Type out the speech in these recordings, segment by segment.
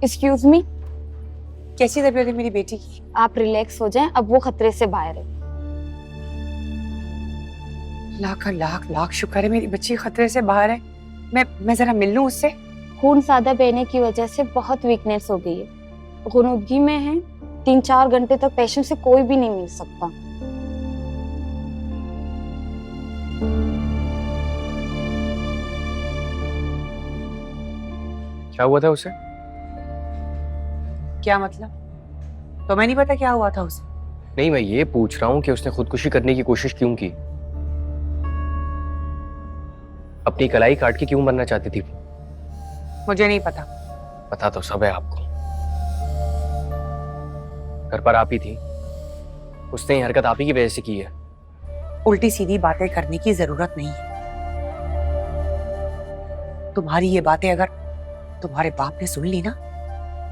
Excuse me, कैसी तबीयत है मेरी बेटी की? आप रिलैक्स हो जाएं, अब वो खतरे से बाहर है। लाख लाख लाख शुक्र है मेरी बच्ची खतरे से बाहर है। मैं जरा मिल लूं उससे। खून ज्यादा बहने की वजह से बहुत वीकनेस हो गई है, गुनूदगी में है। 3-4 घंटे तक पेशेंट से कोई भी नहीं मिल सकता। क्या हुआ था उसे? क्या मतलब? तो मैं नहीं पता क्या हुआ था उसे। नहीं, मैं ये पूछ रहा हूँ कि उसने खुदकुशी करने की कोशिश क्यों की? अपनी कलाई काट के क्यों मरना चाहती थी? मुझे नहीं पता। पता तो सब है आपको। घर पर आप ही थी, उसने ये हरकत आप ही की वजह से की है। उल्टी सीधी बातें करने की जरूरत नहीं है। तुम्हारी ये बातें अगर तुम्हारे बाप ने सुन ली ना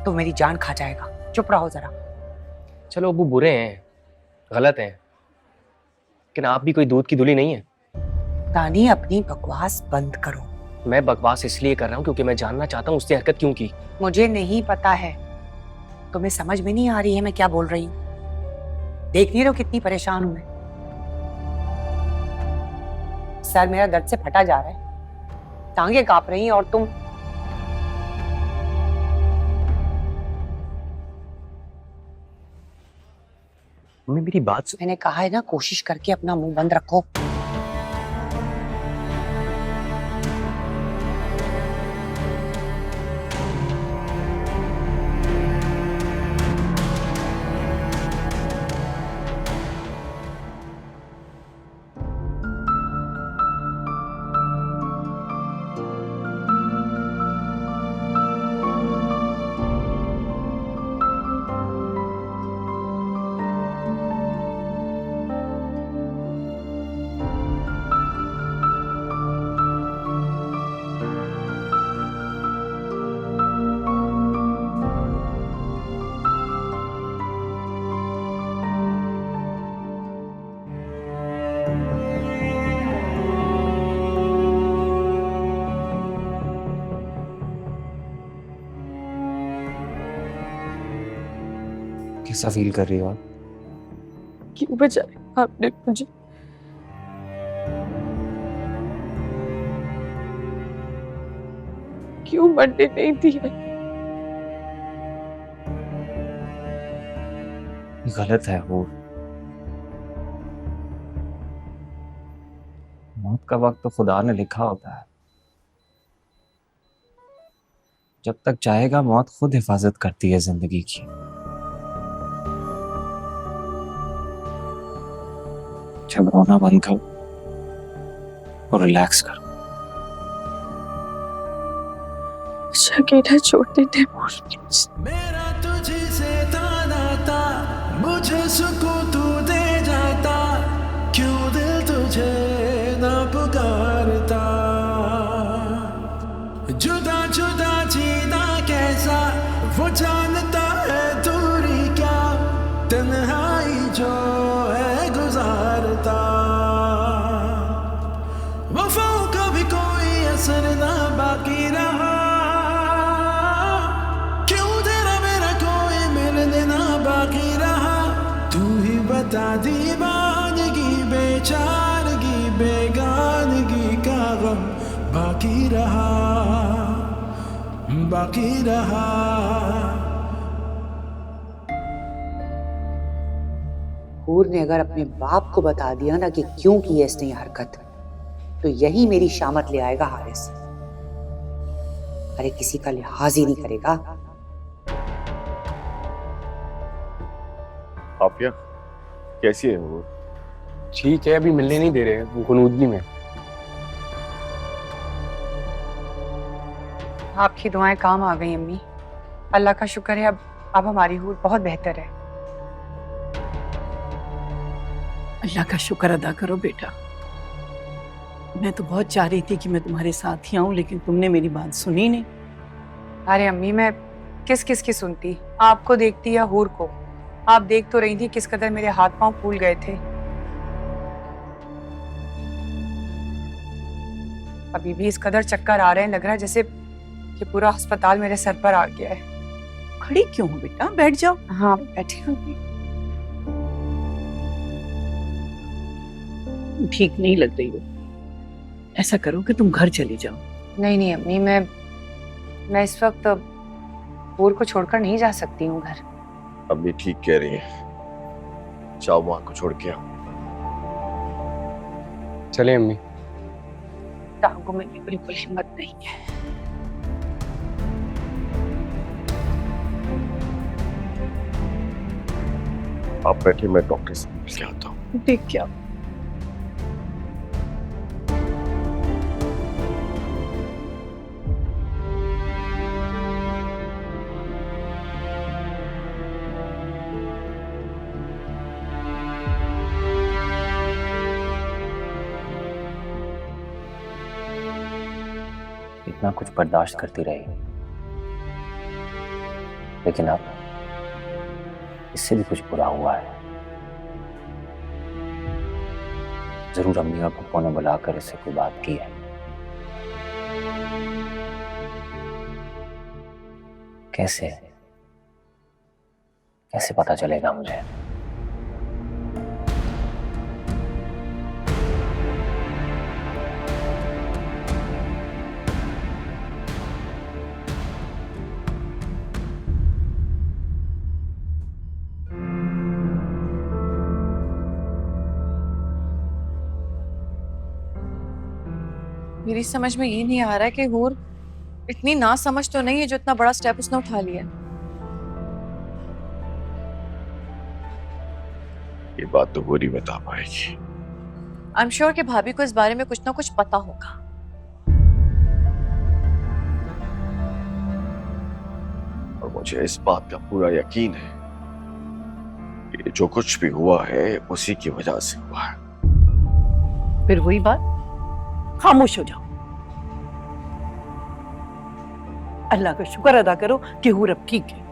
तो मेरी जान खा जाएगा। चुप रहो जरा। चलो अबू बुरे हैं, गलत हैं, लेकिन आप भी कोई दूध की धुली नहीं है। तानी, अपनी बकवास बंद करो। मैं बकवास इसलिए कर रहा हूँ क्योंकि मैं जानना चाहता हूँ उसने हरकत क्यों की। मुझे नहीं पता है। तुम्हें समझ में नहीं आ रही है मैं क्या बोल रही हूँ? देख नहीं रहे हो कितनी परेशान हूं मैं? सर मेरा दर्द से फटा जा रहा है, टांगे कांप रही हैं और तुम। मम्मी मेरी बात मैंने कहा है ना, कोशिश करके अपना मुंह बंद रखो। कैसा फील कर रही हो आप? क्यों बचाया आपने मुझे? क्यों मरने नहीं दिया? गलत है वो। मौत का वक्त तो खुदा ने लिखा होता है। जब तक चाहेगा मौत खुद हिफाजत करती है जिंदगी की। जब रोना बंद करो और रिलैक्स करो। अकेला छोड़ देते प्लीज। मेरा तुझे से था नाता, मुझे सुकून तू दे जाता, क्यों दिल तुझे ना पुकारता। जुदा जुदा जीना कैसा वो जानता है, दूरी क्या तन्हाई जो है गुजारता। वफाओं का भी कोई असर ना बाकी रहा, बाकी रहा। तू ही बता दीवानगी, बेचारगी, बेगानगी का गम बाकी रहा, बाकी रहा। हूर ने अगर अपने बाप को बता दिया ना कि क्यों की है इसने ये हरकत, तो यही मेरी शामत ले आएगा हारिस। अरे किसी का लिहाज ही नहीं करेगा। आफिया कैसी है वो? ठीक है, अभी मिलने नहीं दे रहे, वो गुनूदगी में। आपकी दुआएं काम आ गई अम्मी। अल्लाह का शुक्र है, अब हमारी हूर बहुत बेहतर है। अल्लाह का शुक्र अदा करो बेटा। मैं तो बहुत चाह रही थी कि मैं तुम्हारे साथ ही आऊं, लेकिन तुमने मेरी बात सुनी नहीं। अरे अम्मी, मैं किस किस की सुनती? आपको देखती या हूर को? आप देख तो रही थी किस कदर मेरे हाथ पांव फूल गए थे। अभी भी इस कदर चक्कर आ रहे हैं, लग रहा है जैसे कि पूरा अस्पताल मेरे सर पर आ गया है। खड़ी क्यों हो बेटा, बैठ जाओ। हाँ बैठी हूँ। ठीक नहीं लग रही हो, ऐसा करो कि तुम घर चली जाओ। नहीं नहीं अम्मी, मैं इस वक्त हूर को छोड़कर नहीं जा सकती हूँ घर। अम्मी ठीक कह रही है, जाओ माँ को छोड़ के आओ। चले अम्मी। टांगों में भी बिल्कुल हिम्मत नहीं है। आप बैठे, मैं डॉक्टर से मिल के आता हूँ। देख क्या इतना कुछ बर्दाश्त करती रही, लेकिन अब इससे भी कुछ बुरा हुआ है। जरूर अम्मी और पप्पा ने बुलाकर इससे कोई बात की है। कैसे कैसे पता चलेगा मुझे? मेरी समझ में ये नहीं आ रहा है कि हूर इतनी ना समझ तो नहीं है जो इतना बड़ा स्टेप उसने उठा लिया। ये बात तो पूरी बता पाएगी। आई एम श्योर कि भाभी को इस बारे में कुछ ना कुछ पता होगा। और मुझे इस बात का पूरा यकीन है कि जो कुछ भी हुआ है उसी की वजह से हुआ है। फिर वही बात, खामोश हो जाओ। अल्लाह का शुक्र अदा करो कि हूर अब ठीक है।